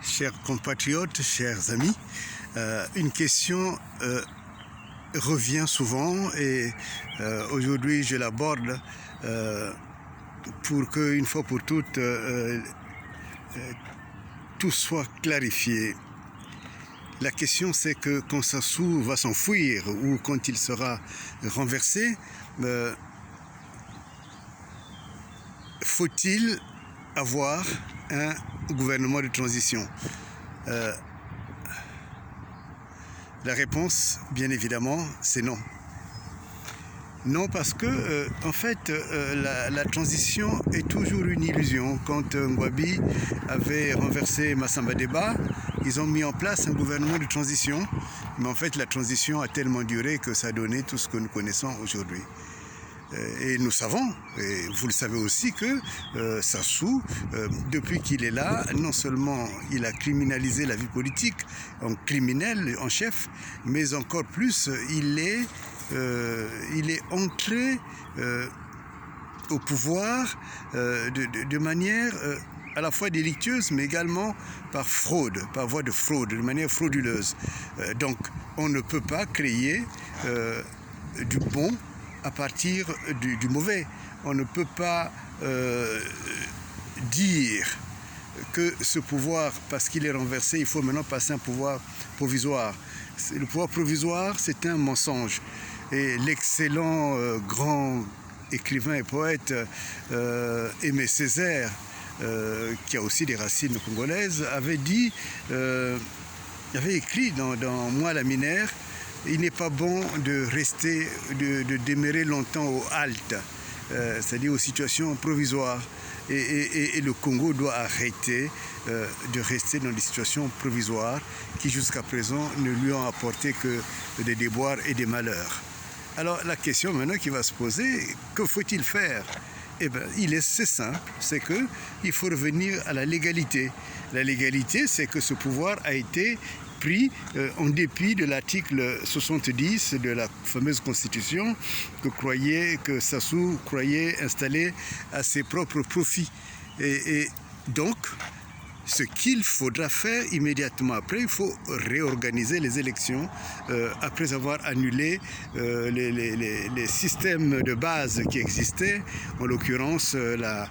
Chers compatriotes, chers amis, une question revient souvent et aujourd'hui je l'aborde pour qu'une fois pour toutes tout soit clarifié. La question c'est que quand Sassou va s'enfuir ou quand il sera renversé, faut-il avoir un gouvernement de transition? La réponse, bien évidemment, c'est non. Non, parce que, en fait, la transition est toujours une illusion. Quand Ngouabi avait renversé Massamba Deba, ils ont mis en place un gouvernement de transition. Mais en fait, la transition a tellement duré que ça a donné tout ce que nous connaissons aujourd'hui. Et nous savons, et vous le savez aussi, que Sassou, depuis qu'il est là, non seulement il a criminalisé la vie politique en criminel, en chef, mais encore plus, il est entré au pouvoir de manière à la fois délictueuse, mais également par fraude, par voie de fraude, de manière frauduleuse. Donc, on ne peut pas créer du bon à partir du mauvais. On ne peut pas dire que ce pouvoir, parce qu'il est renversé, il faut maintenant passer à un pouvoir provisoire. Le pouvoir provisoire, c'est un mensonge. Et l'excellent grand écrivain et poète Aimé Césaire, qui a aussi des racines congolaises, avait écrit dans Moi la Minère, il n'est pas bon de rester, de demeurer longtemps au halte, c'est-à-dire aux situations provisoires. Et le Congo doit arrêter de rester dans des situations provisoires qui jusqu'à présent ne lui ont apporté que des déboires et des malheurs. Alors la question maintenant qui va se poser, que faut-il faire? Eh bien, c'est simple, c'est qu'il faut revenir à la légalité. La légalité, c'est que ce pouvoir a été pris en dépit de l'article 70 de la fameuse constitution que Sassou croyait installer à ses propres profits. Et donc, ce qu'il faudra faire immédiatement après, il faut réorganiser les élections après avoir annulé les systèmes de base qui existaient, en l'occurrence la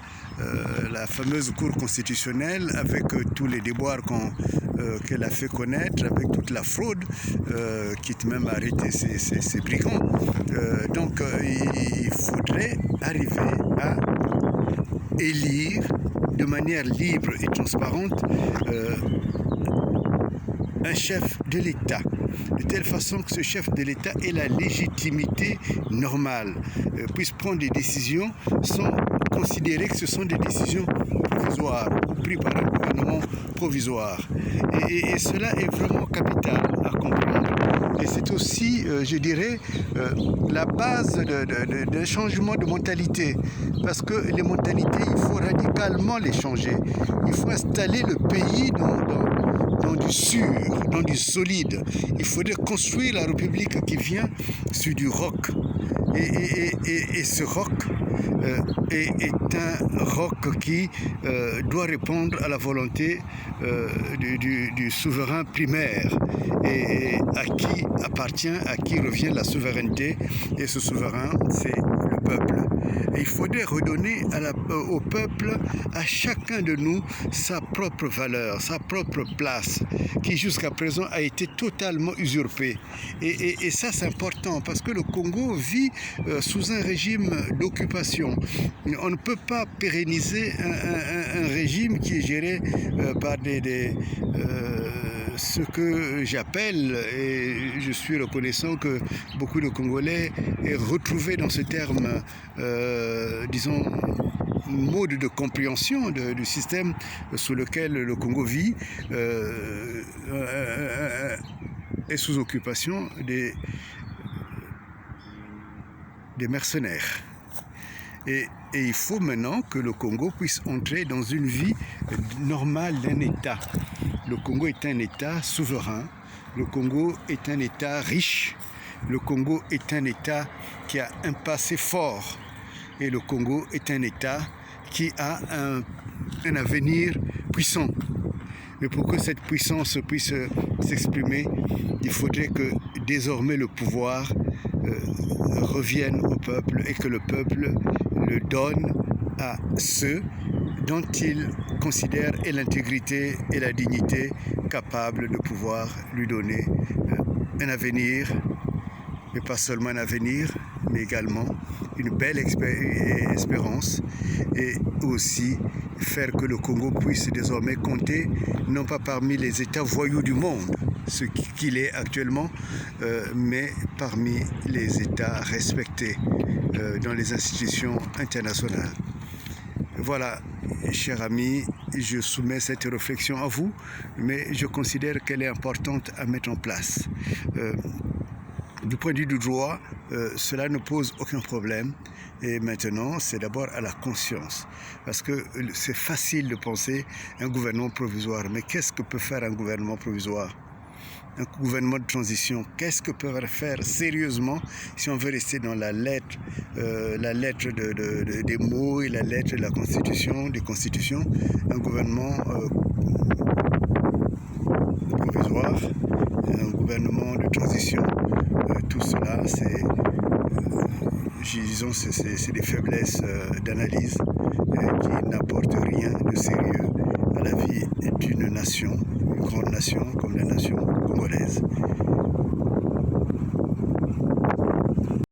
fameuse Cour constitutionnelle avec tous les déboires qu'elle a fait connaître, avec toute la fraude, quitte même à arrêter ces brigands. Donc il faudrait arriver à élire de manière libre et transparente un chef de l'État, de telle façon que ce chef de l'État ait la légitimité normale, puisse prendre des décisions sans considérer que ce sont des décisions provisoires, prises par un gouvernement provisoire. Et cela est vraiment capital à comprendre. Et c'est aussi, je dirais, la base d'un changement de mentalité. Parce que les mentalités, il faut radicalement les changer. Il faut installer le pays dans du sûr, dans du solide. Il faudrait construire la République qui vient sur du roc. Et ce roc est un roc qui doit répondre à la volonté du souverain primaire et à qui revient la souveraineté. Et ce souverain, c'est le peuple. Et il faudrait redonner au peuple, à chacun de nous, sa propre valeur, sa propre place, qui jusqu'à présent a été totalement usurpée. Et ça, c'est important, parce que le Congo vit sous un régime d'occupation. On ne peut pas pérenniser un régime qui est géré par ce que j'appelle, et je suis reconnaissant que beaucoup de Congolais aient retrouvé dans ce terme, disons, mode de compréhension du système sous lequel le Congo vit, est sous occupation des mercenaires. Et il faut maintenant que le Congo puisse entrer dans une vie normale d'un État. Le Congo est un État souverain, le Congo est un État riche, le Congo est un État qui a un passé fort et le Congo est un État qui a un avenir puissant. Mais pour que cette puissance puisse s'exprimer, il faudrait que désormais le pouvoir revienne au peuple et que le peuple le donne à ceux dont il considère et l'intégrité et la dignité capables de pouvoir lui donner un avenir, mais pas seulement un avenir, mais également une belle espérance, et aussi faire que le Congo puisse désormais compter non pas parmi les États voyous du monde, ce qu'il est actuellement, mais parmi les États respectés dans les institutions internationales. Voilà, chers amis, je soumets cette réflexion à vous, mais je considère qu'elle est importante à mettre en place. Du point de vue du droit, cela ne pose aucun problème. Et maintenant, c'est d'abord à la conscience. Parce que c'est facile de penser un gouvernement provisoire. Mais qu'est-ce que peut faire un gouvernement provisoire? Un gouvernement de transition, qu'est-ce que peut faire sérieusement si on veut rester dans la lettre des mots et la lettre de la Constitution, des constitutions? Un gouvernement provisoire, un gouvernement de transition, tout cela, c'est des faiblesses d'analyse qui n'apportent rien de sérieux à la vie d'une nation, une grande nation comme la nation congolaise.